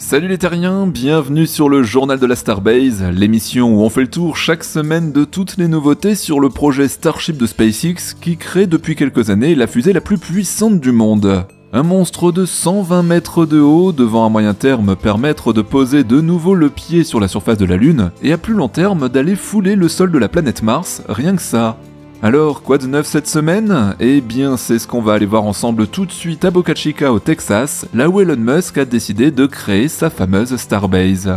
Salut les terriens, bienvenue sur le journal de la Starbase, l'émission où on fait le tour chaque semaine de toutes les nouveautés sur le projet Starship de SpaceX qui crée depuis quelques années la fusée la plus puissante du monde. Un monstre de 120 mètres de haut devant à moyen terme permettre de poser de nouveau le pied sur la surface de la Lune et à plus long terme d'aller fouler le sol de la planète Mars, rien que ça. Alors, quoi de neuf cette semaine? Eh bien, c'est ce qu'on va aller voir ensemble tout de suite à Boca Chica au Texas, là où Elon Musk a décidé de créer sa fameuse Starbase.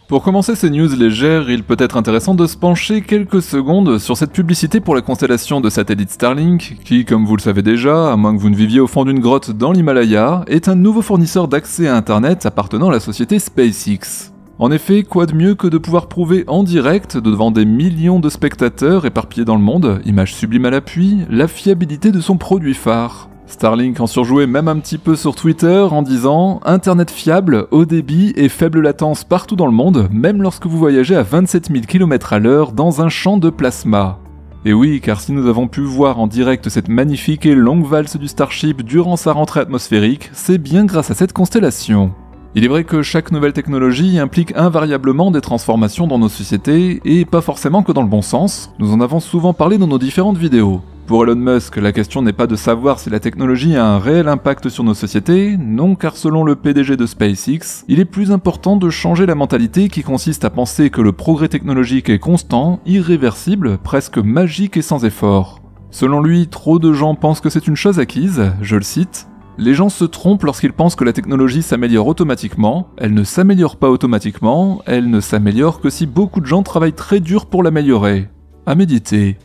Pour commencer ces news légères, il peut être intéressant de se pencher quelques secondes sur cette publicité pour la constellation de satellites Starlink, qui, comme vous le savez déjà, à moins que vous ne viviez au fond d'une grotte dans l'Himalaya, est un nouveau fournisseur d'accès à Internet appartenant à la société SpaceX. En effet, quoi de mieux que de pouvoir prouver en direct, devant des millions de spectateurs éparpillés dans le monde, images sublimes à l'appui, la fiabilité de son produit phare. Starlink en surjouait même un petit peu sur Twitter en disant « Internet fiable, haut débit et faible latence partout dans le monde, même lorsque vous voyagez à 27 000 km/h dans un champ de plasma ». Et oui, car si nous avons pu voir en direct cette magnifique et longue valse du Starship durant sa rentrée atmosphérique, c'est bien grâce à cette constellation. Il est vrai que chaque nouvelle technologie implique invariablement des transformations dans nos sociétés, et pas forcément que dans le bon sens, nous en avons souvent parlé dans nos différentes vidéos. Pour Elon Musk, la question n'est pas de savoir si la technologie a un réel impact sur nos sociétés, non, car selon le PDG de SpaceX, il est plus important de changer la mentalité qui consiste à penser que le progrès technologique est constant, irréversible, presque magique et sans effort. Selon lui, trop de gens pensent que c'est une chose acquise, je le cite, « Les gens se trompent lorsqu'ils pensent que la technologie s'améliore automatiquement, elle ne s'améliore pas automatiquement, elle ne s'améliore que si beaucoup de gens travaillent très dur pour l'améliorer. » À méditer.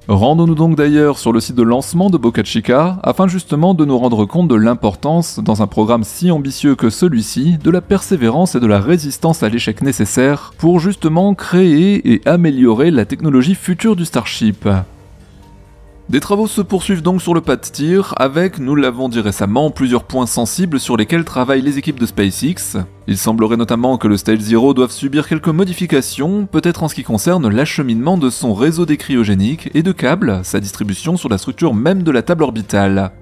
Rendons-nous donc d'ailleurs sur le site de lancement de Boca Chica, afin justement de nous rendre compte de l'importance, dans un programme si ambitieux que celui-ci, de la persévérance et de la résistance à l'échec nécessaire pour justement créer et améliorer la technologie future du Starship. Des travaux se poursuivent donc sur le pas de tir, avec, nous l'avons dit récemment, plusieurs points sensibles sur lesquels travaillent les équipes de SpaceX. Il semblerait notamment que le Stage Zero doive subir quelques modifications, peut-être en ce qui concerne l'acheminement de son réseau des cryogéniques et de câbles, sa distribution sur la structure même de la table orbitale.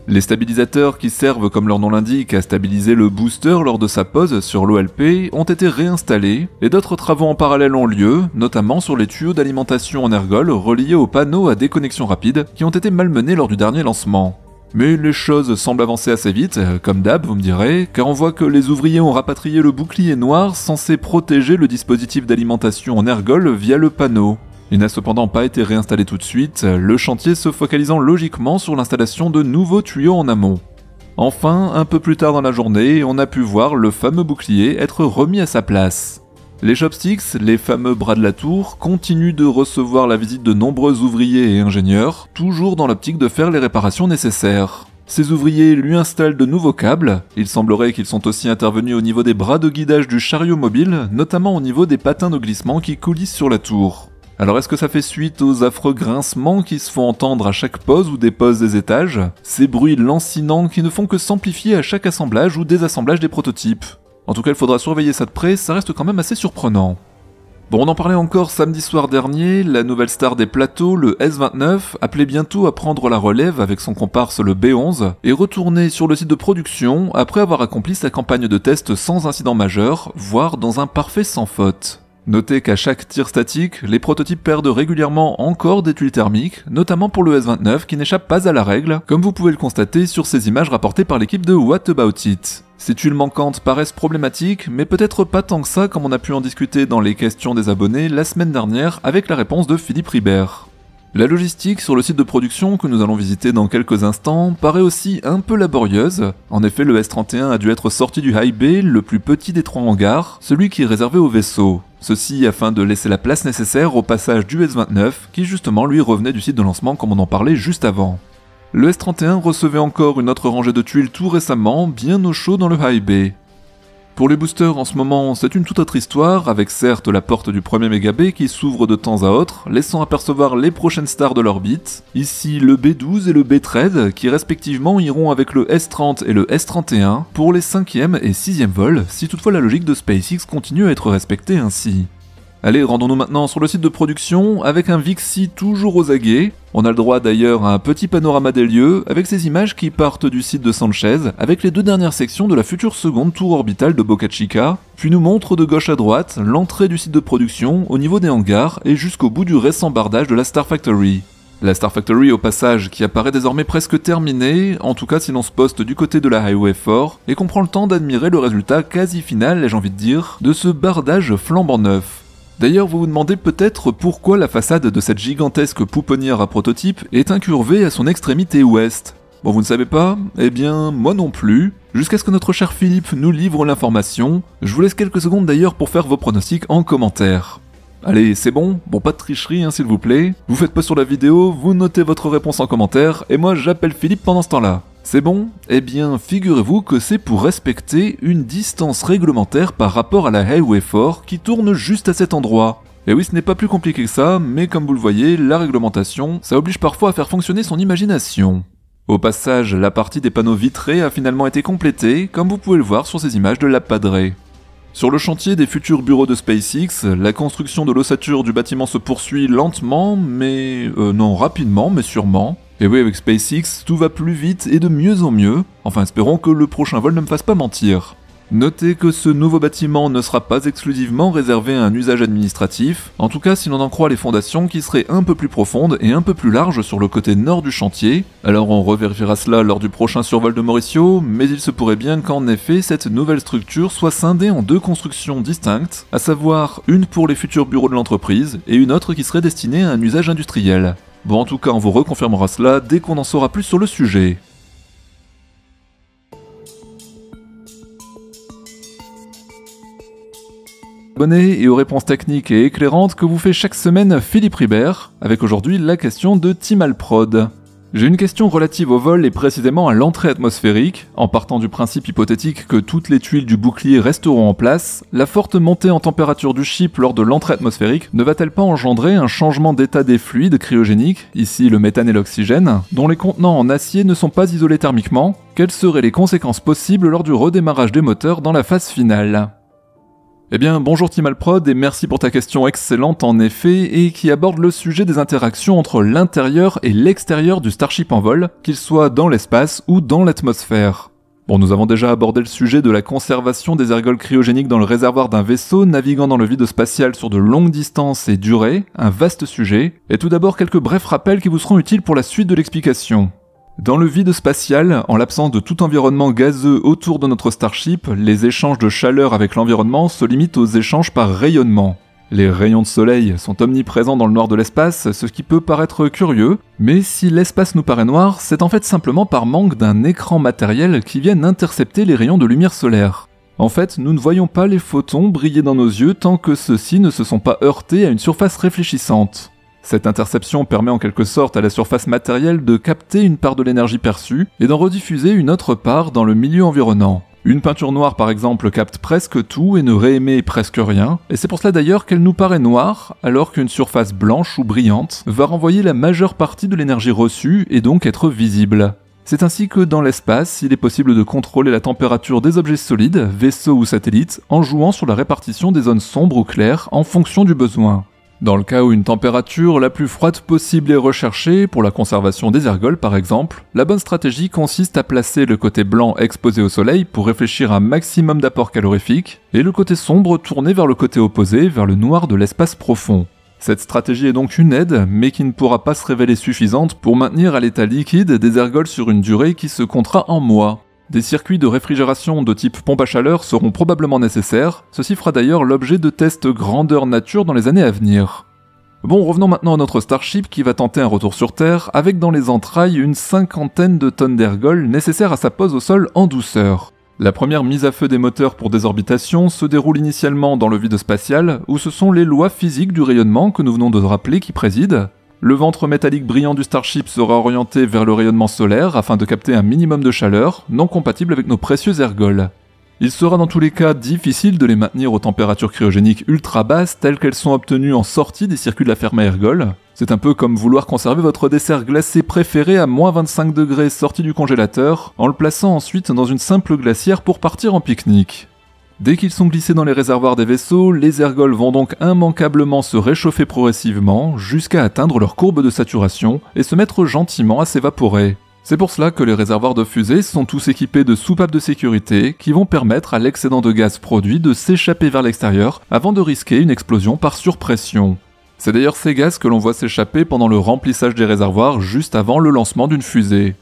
Les stabilisateurs qui servent, comme leur nom l'indique, à stabiliser le booster lors de sa pose sur l'OLP ont été réinstallés, et d'autres travaux en parallèle ont lieu, notamment sur les tuyaux d'alimentation en ergol reliés aux panneaux à déconnexion rapide qui ont été malmenés lors du dernier lancement. Mais les choses semblent avancer assez vite, comme d'hab vous me direz, car on voit que les ouvriers ont rapatrié le bouclier noir censé protéger le dispositif d'alimentation en ergol via le panneau. Il n'a cependant pas été réinstallé tout de suite, le chantier se focalisant logiquement sur l'installation de nouveaux tuyaux en amont. Enfin, un peu plus tard dans la journée, on a pu voir le fameux bouclier être remis à sa place. Les chopsticks, les fameux bras de la tour, continuent de recevoir la visite de nombreux ouvriers et ingénieurs, toujours dans l'optique de faire les réparations nécessaires. Ces ouvriers lui installent de nouveaux câbles, il semblerait qu'ils sont aussi intervenus au niveau des bras de guidage du chariot mobile, notamment au niveau des patins de glissement qui coulissent sur la tour. Alors est-ce que ça fait suite aux affreux grincements qui se font entendre à chaque pose ou dépose des étages? Ces bruits lancinants qui ne font que s'amplifier à chaque assemblage ou désassemblage des prototypes. En tout cas, il faudra surveiller ça de près, ça reste quand même assez surprenant. Bon, on en parlait encore samedi soir dernier, la nouvelle star des plateaux, le S-29, appelait bientôt à prendre la relève avec son comparse le B-11 et retourner sur le site de production après avoir accompli sa campagne de test sans incident majeur, voire dans un parfait sans faute. Notez qu'à chaque tir statique, les prototypes perdent régulièrement encore des tuiles thermiques, notamment pour le S-29 qui n'échappe pas à la règle, comme vous pouvez le constater sur ces images rapportées par l'équipe de What About It. Ces tuiles manquantes paraissent problématiques, mais peut-être pas tant que ça comme on a pu en discuter dans les questions des abonnés la semaine dernière avec la réponse de Philippe Ribert. La logistique sur le site de production que nous allons visiter dans quelques instants paraît aussi un peu laborieuse. En effet, le S-31 a dû être sorti du High Bay, le plus petit des trois hangars, celui qui est réservé aux vaisseaux. Ceci afin de laisser la place nécessaire au passage du S-29, qui justement lui revenait du site de lancement comme on en parlait juste avant. Le S-31 recevait encore une autre rangée de tuiles tout récemment, bien au chaud dans le High Bay. Pour les boosters en ce moment, c'est une toute autre histoire, avec certes la porte du premier Mégabay qui s'ouvre de temps à autre, laissant apercevoir les prochaines stars de l'orbite. Ici le B12 et le B13, qui respectivement iront avec le S30 et le S31 pour les 5e et 6e vols, si toutefois la logique de SpaceX continue à être respectée ainsi. Allez, rendons-nous maintenant sur le site de production, avec un Vixi toujours aux aguets. On a le droit d'ailleurs à un petit panorama des lieux, avec ces images qui partent du site de Sanchez, avec les 2 dernières sections de la future seconde tour orbitale de Boca Chica, puis nous montre de gauche à droite l'entrée du site de production au niveau des hangars et jusqu'au bout du récent bardage de la Star Factory. La Star Factory au passage qui apparaît désormais presque terminée, en tout cas si l'on se poste du côté de la Highway 4, et qu'on prend le temps d'admirer le résultat quasi final, j'ai envie de dire, de ce bardage flambant neuf. D'ailleurs, vous vous demandez peut-être pourquoi la façade de cette gigantesque pouponnière à prototype est incurvée à son extrémité ouest. Bon, vous ne savez pas? Eh bien, moi non plus. Jusqu'à ce que notre cher Philippe nous livre l'information. Je vous laisse quelques secondes d'ailleurs pour faire vos pronostics en commentaire. Allez, c'est bon? Bon, pas de tricherie, s'il vous plaît. Vous faites pause sur la vidéo, vous notez votre réponse en commentaire, et moi j'appelle Philippe pendant ce temps-là. C'est bon? Eh bien, figurez-vous que c'est pour respecter une distance réglementaire par rapport à la Highway 4 qui tourne juste à cet endroit. Et oui, ce n'est pas plus compliqué que ça, mais comme vous le voyez, la réglementation, ça oblige parfois à faire fonctionner son imagination. Au passage, la partie des panneaux vitrés a finalement été complétée, comme vous pouvez le voir sur ces images de l'appadrée. Sur le chantier des futurs bureaux de SpaceX, la construction de l'ossature du bâtiment se poursuit lentement, mais... non, rapidement, mais sûrement. Et oui, avec SpaceX, tout va plus vite et de mieux en mieux. Enfin, espérons que le prochain vol ne me fasse pas mentir. Notez que ce nouveau bâtiment ne sera pas exclusivement réservé à un usage administratif, en tout cas si l'on en croit les fondations qui seraient un peu plus profondes et un peu plus larges sur le côté nord du chantier. Alors on revérifiera cela lors du prochain survol de Mauricio, mais il se pourrait bien qu'en effet cette nouvelle structure soit scindée en 2 constructions distinctes, à savoir une pour les futurs bureaux de l'entreprise et une autre qui serait destinée à un usage industriel. Bon, en tout cas, on vous reconfirmera cela dès qu'on en saura plus sur le sujet. Abonnez et aux réponses techniques et éclairantes que vous fait chaque semaine Philippe Ribert, avec aujourd'hui la question de Timalprod. J'ai une question relative au vol et précisément à l'entrée atmosphérique. En partant du principe hypothétique que toutes les tuiles du bouclier resteront en place, la forte montée en température du ship lors de l'entrée atmosphérique ne va-t-elle pas engendrer un changement d'état des fluides cryogéniques, ici le méthane et l'oxygène, dont les contenants en acier ne sont pas isolés thermiquement? Quelles seraient les conséquences possibles lors du redémarrage des moteurs dans la phase finale? Eh bien, bonjour Timalprod et merci pour ta question excellente en effet et qui aborde le sujet des interactions entre l'intérieur et l'extérieur du Starship en vol, qu'il soit dans l'espace ou dans l'atmosphère. Bon, nous avons déjà abordé le sujet de la conservation des ergols cryogéniques dans le réservoir d'un vaisseau naviguant dans le vide spatial sur de longues distances et durées, un vaste sujet, et tout d'abord quelques brefs rappels qui vous seront utiles pour la suite de l'explication. Dans le vide spatial, en l'absence de tout environnement gazeux autour de notre Starship, les échanges de chaleur avec l'environnement se limitent aux échanges par rayonnement. Les rayons de soleil sont omniprésents dans le noir de l'espace, ce qui peut paraître curieux, mais si l'espace nous paraît noir, c'est en fait simplement par manque d'un écran matériel qui vienne intercepter les rayons de lumière solaire. En fait, nous ne voyons pas les photons briller dans nos yeux tant que ceux-ci ne se sont pas heurtés à une surface réfléchissante. Cette interception permet en quelque sorte à la surface matérielle de capter une part de l'énergie perçue et d'en rediffuser une autre part dans le milieu environnant. Une peinture noire par exemple capte presque tout et ne réémet presque rien, et c'est pour cela d'ailleurs qu'elle nous paraît noire, alors qu'une surface blanche ou brillante va renvoyer la majeure partie de l'énergie reçue et donc être visible. C'est ainsi que dans l'espace, il est possible de contrôler la température des objets solides, vaisseaux ou satellites, en jouant sur la répartition des zones sombres ou claires en fonction du besoin. Dans le cas où une température la plus froide possible est recherchée, pour la conservation des ergols par exemple, la bonne stratégie consiste à placer le côté blanc exposé au soleil pour réfléchir un maximum d'apport calorifique, et le côté sombre tourné vers le côté opposé, vers le noir de l'espace profond. Cette stratégie est donc une aide, mais qui ne pourra pas se révéler suffisante pour maintenir à l'état liquide des ergols sur une durée qui se comptera en mois. Des circuits de réfrigération de type pompe à chaleur seront probablement nécessaires, ceci fera d'ailleurs l'objet de tests grandeur nature dans les années à venir. Bon, revenons maintenant à notre Starship qui va tenter un retour sur Terre, avec dans les entrailles une 50aine de tonnes d'ergols nécessaires à sa pose au sol en douceur. La première mise à feu des moteurs pour désorbitation se déroule initialement dans le vide spatial, où ce sont les lois physiques du rayonnement que nous venons de rappeler qui président. Le ventre métallique brillant du Starship sera orienté vers le rayonnement solaire afin de capter un minimum de chaleur, non compatible avec nos précieux ergols. Il sera dans tous les cas difficile de les maintenir aux températures cryogéniques ultra basses telles qu'elles sont obtenues en sortie des circuits de la ferme à ergols. C'est un peu comme vouloir conserver votre dessert glacé préféré à moins 25 degrés sorti du congélateur, en le plaçant ensuite dans une simple glacière pour partir en pique-nique. Dès qu'ils sont glissés dans les réservoirs des vaisseaux, les ergols vont donc immanquablement se réchauffer progressivement jusqu'à atteindre leur courbe de saturation et se mettre gentiment à s'évaporer. C'est pour cela que les réservoirs de fusée sont tous équipés de soupapes de sécurité qui vont permettre à l'excédent de gaz produit de s'échapper vers l'extérieur avant de risquer une explosion par surpression. C'est d'ailleurs ces gaz que l'on voit s'échapper pendant le remplissage des réservoirs juste avant le lancement d'une fusée.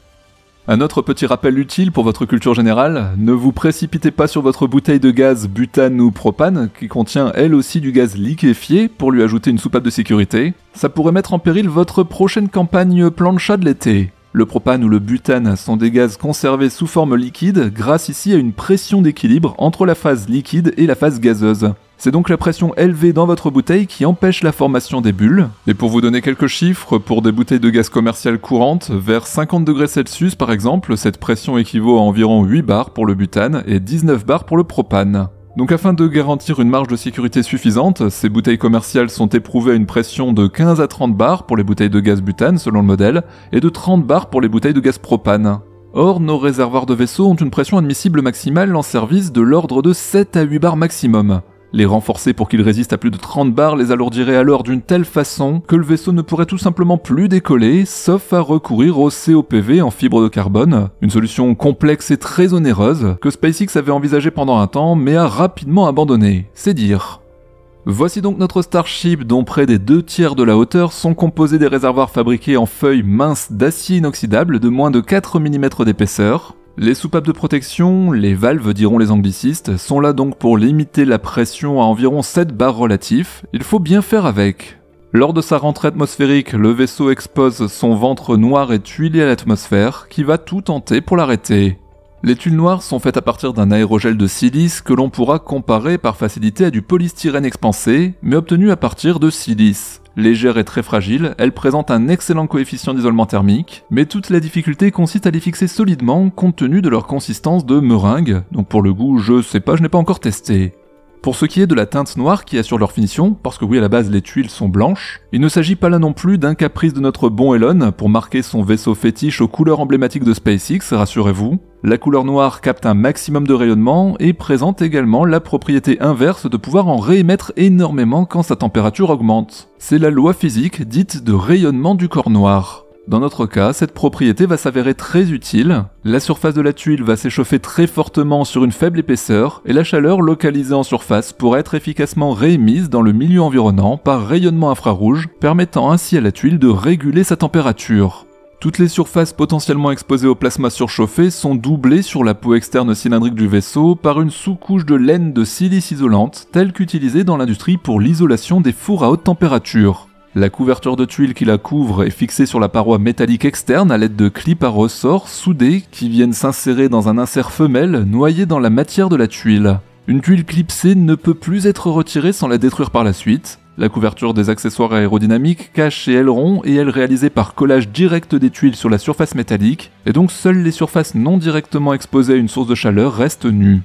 Un autre petit rappel utile pour votre culture générale, ne vous précipitez pas sur votre bouteille de gaz butane ou propane qui contient elle aussi du gaz liquéfié pour lui ajouter une soupape de sécurité. Ça pourrait mettre en péril votre prochaine campagne plancha de l'été. Le propane ou le butane sont des gaz conservés sous forme liquide grâce ici à une pression d'équilibre entre la phase liquide et la phase gazeuse. C'est donc la pression élevée dans votre bouteille qui empêche la formation des bulles. Et pour vous donner quelques chiffres, pour des bouteilles de gaz commerciales courantes, vers 50 degrés Celsius par exemple, cette pression équivaut à environ 8 bars pour le butane et 19 bars pour le propane. Donc afin de garantir une marge de sécurité suffisante, ces bouteilles commerciales sont éprouvées à une pression de 15 à 30 bars pour les bouteilles de gaz butane selon le modèle, et de 30 bars pour les bouteilles de gaz propane. Or, nos réservoirs de vaisseaux ont une pression admissible maximale en service de l'ordre de 7 à 8 bars maximum. Les renforcer pour qu'ils résistent à plus de 30 bars les alourdirait alors d'une telle façon que le vaisseau ne pourrait tout simplement plus décoller, sauf à recourir au COPV en fibre de carbone, une solution complexe et très onéreuse que SpaceX avait envisagée pendant un temps mais a rapidement abandonnée, c'est dire. Voici donc notre Starship dont près des 2/3 de la hauteur sont composés des réservoirs fabriqués en feuilles minces d'acier inoxydable de moins de 4 mm d'épaisseur. Les soupapes de protection, les valves diront les anglicistes, sont là donc pour limiter la pression à environ 7 bars relatifs, il faut bien faire avec. Lors de sa rentrée atmosphérique, le vaisseau expose son ventre noir et tuilé à l'atmosphère, qui va tout tenter pour l'arrêter. Les tuiles noires sont faites à partir d'un aérogel de silice que l'on pourra comparer par facilité à du polystyrène expansé, mais obtenu à partir de silice. Légère et très fragile, elle présente un excellent coefficient d'isolement thermique, mais toute la difficulté consiste à les fixer solidement compte tenu de leur consistance de meringue, donc pour le goût, je n'ai pas encore testé. Pour ce qui est de la teinte noire qui assure leur finition, parce que oui à la base les tuiles sont blanches, il ne s'agit pas là non plus d'un caprice de notre bon Elon pour marquer son vaisseau fétiche aux couleurs emblématiques de SpaceX, rassurez-vous. La couleur noire capte un maximum de rayonnement et présente également la propriété inverse de pouvoir en réémettre énormément quand sa température augmente. C'est la loi physique dite de rayonnement du corps noir. Dans notre cas, cette propriété va s'avérer très utile. La surface de la tuile va s'échauffer très fortement sur une faible épaisseur et la chaleur localisée en surface pourra être efficacement réémise dans le milieu environnant par rayonnement infrarouge, permettant ainsi à la tuile de réguler sa température. Toutes les surfaces potentiellement exposées au plasma surchauffé sont doublées sur la peau externe cylindrique du vaisseau par une sous-couche de laine de silice isolante, telle qu'utilisée dans l'industrie pour l'isolation des fours à haute température. La couverture de tuiles qui la couvre est fixée sur la paroi métallique externe à l'aide de clips à ressort soudés qui viennent s'insérer dans un insert femelle noyé dans la matière de la tuile. Une tuile clipsée ne peut plus être retirée sans la détruire par la suite. La couverture des accessoires aérodynamiques cache ses ailerons et elle réalisée par collage direct des tuiles sur la surface métallique, et donc seules les surfaces non directement exposées à une source de chaleur restent nues.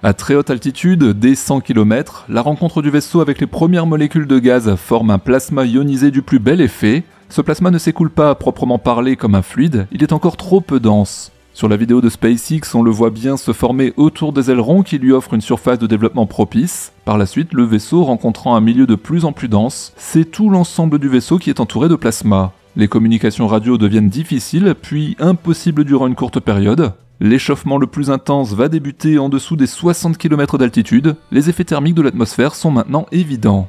À très haute altitude, dès 100 km, la rencontre du vaisseau avec les premières molécules de gaz forme un plasma ionisé du plus bel effet. Ce plasma ne s'écoule pas à proprement parler comme un fluide, il est encore trop peu dense. Sur la vidéo de SpaceX, on le voit bien se former autour des ailerons qui lui offrent une surface de développement propice. Par la suite, le vaisseau rencontrant un milieu de plus en plus dense, c'est tout l'ensemble du vaisseau qui est entouré de plasma. Les communications radio deviennent difficiles, puis impossibles durant une courte période. L'échauffement le plus intense va débuter en dessous des 60 km d'altitude, les effets thermiques de l'atmosphère sont maintenant évidents.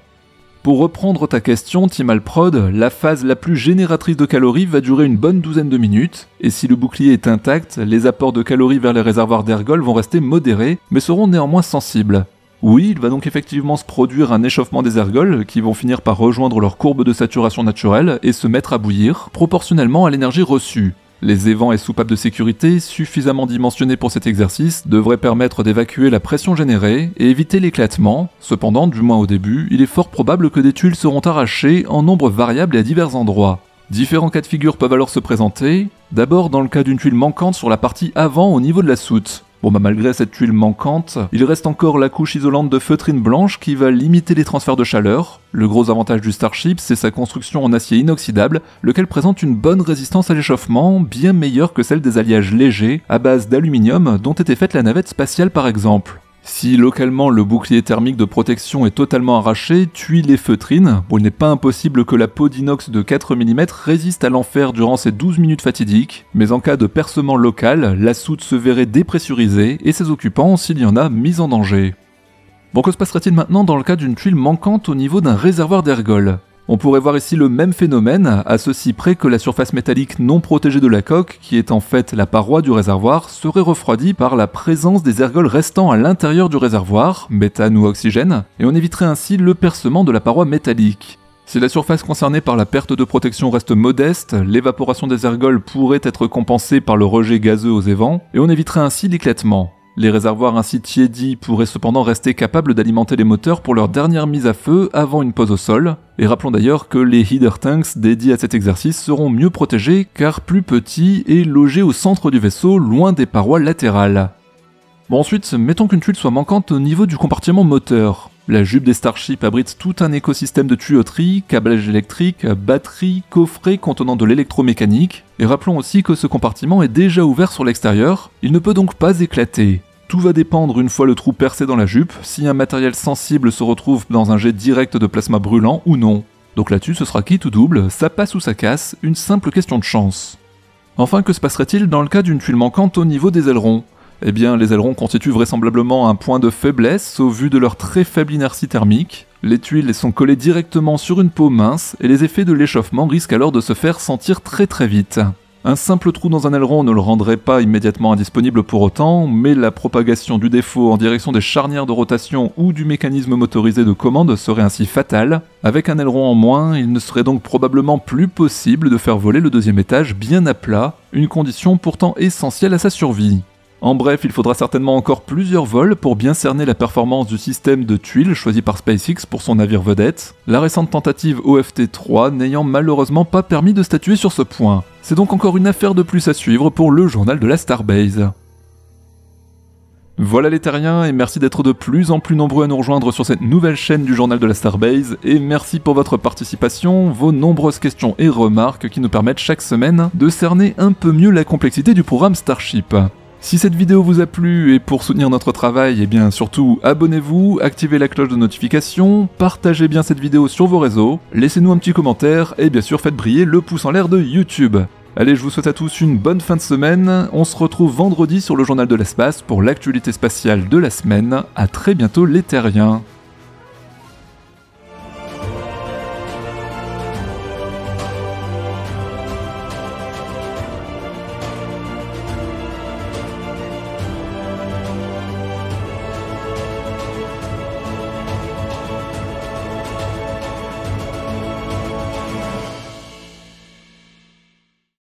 Pour reprendre ta question, Team Alprod, la phase la plus génératrice de calories va durer une bonne douzaine de minutes, et si le bouclier est intact, les apports de calories vers les réservoirs d'ergol vont rester modérés, mais seront néanmoins sensibles. Oui, il va donc effectivement se produire un échauffement des ergols qui vont finir par rejoindre leur courbe de saturation naturelle et se mettre à bouillir, proportionnellement à l'énergie reçue. Les évents et soupapes de sécurité, suffisamment dimensionnés pour cet exercice, devraient permettre d'évacuer la pression générée et éviter l'éclatement. Cependant, du moins au début, il est fort probable que des tuiles seront arrachées en nombre variable et à divers endroits. Différents cas de figure peuvent alors se présenter. D'abord dans le cas d'une tuile manquante sur la partie avant au niveau de la soute. Bon malgré cette tuile manquante, il reste encore la couche isolante de feutrine blanche qui va limiter les transferts de chaleur. Le gros avantage du Starship, c'est sa construction en acier inoxydable, lequel présente une bonne résistance à l'échauffement, bien meilleure que celle des alliages légers à base d'aluminium dont était faite la navette spatiale par exemple. Si localement le bouclier thermique de protection est totalement arraché, tuile et feutrine, il n'est pas impossible que la peau d'inox de 4 mm résiste à l'enfer durant ces 12 minutes fatidiques, mais en cas de percement local, la soute se verrait dépressurisée et ses occupants, s'il y en a, mis en danger. Bon, que se passerait-il maintenant dans le cas d'une tuile manquante au niveau d'un réservoir d'ergols ? On pourrait voir ici le même phénomène, à ceci près que la surface métallique non protégée de la coque, qui est en fait la paroi du réservoir, serait refroidie par la présence des ergols restants à l'intérieur du réservoir, méthane ou oxygène, et on éviterait ainsi le percement de la paroi métallique. Si la surface concernée par la perte de protection reste modeste, l'évaporation des ergols pourrait être compensée par le rejet gazeux aux évents, et on éviterait ainsi l'éclatement. Les réservoirs ainsi tiédis pourraient cependant rester capables d'alimenter les moteurs pour leur dernière mise à feu avant une pause au sol, et rappelons d'ailleurs que les header tanks dédiés à cet exercice seront mieux protégés car plus petits et logés au centre du vaisseau, loin des parois latérales. Bon ensuite, mettons qu'une tuile soit manquante au niveau du compartiment moteur. La jupe des Starship abrite tout un écosystème de tuyauterie, câblage électrique, batterie, coffret contenant de l'électromécanique, et rappelons aussi que ce compartiment est déjà ouvert sur l'extérieur, il ne peut donc pas éclater. Tout va dépendre une fois le trou percé dans la jupe, si un matériel sensible se retrouve dans un jet direct de plasma brûlant ou non. Donc là-dessus ce sera quitte ou double, ça passe ou ça casse, une simple question de chance. Enfin, que se passerait-il dans le cas d'une tuile manquante au niveau des ailerons ? Eh bien, les ailerons constituent vraisemblablement un point de faiblesse au vu de leur très faible inertie thermique. Les tuiles sont collées directement sur une peau mince et les effets de l'échauffement risquent alors de se faire sentir très vite. Un simple trou dans un aileron ne le rendrait pas immédiatement indisponible pour autant, mais la propagation du défaut en direction des charnières de rotation ou du mécanisme motorisé de commande serait ainsi fatale. Avec un aileron en moins, il ne serait donc probablement plus possible de faire voler le deuxième étage bien à plat, une condition pourtant essentielle à sa survie. En bref, il faudra certainement encore plusieurs vols pour bien cerner la performance du système de tuiles choisi par SpaceX pour son navire vedette, la récente tentative OFT-3 n'ayant malheureusement pas permis de statuer sur ce point. C'est donc encore une affaire de plus à suivre pour le journal de la Starbase. Voilà les terriens, et merci d'être de plus en plus nombreux à nous rejoindre sur cette nouvelle chaîne du journal de la Starbase, et merci pour votre participation, vos nombreuses questions et remarques qui nous permettent chaque semaine de cerner un peu mieux la complexité du programme Starship. Si cette vidéo vous a plu et pour soutenir notre travail, eh bien surtout abonnez-vous, activez la cloche de notification, partagez bien cette vidéo sur vos réseaux, laissez-nous un petit commentaire et bien sûr faites briller le pouce en l'air de YouTube. Allez, je vous souhaite à tous une bonne fin de semaine, on se retrouve vendredi sur le journal de l'espace pour l'actualité spatiale de la semaine, à très bientôt les terriens.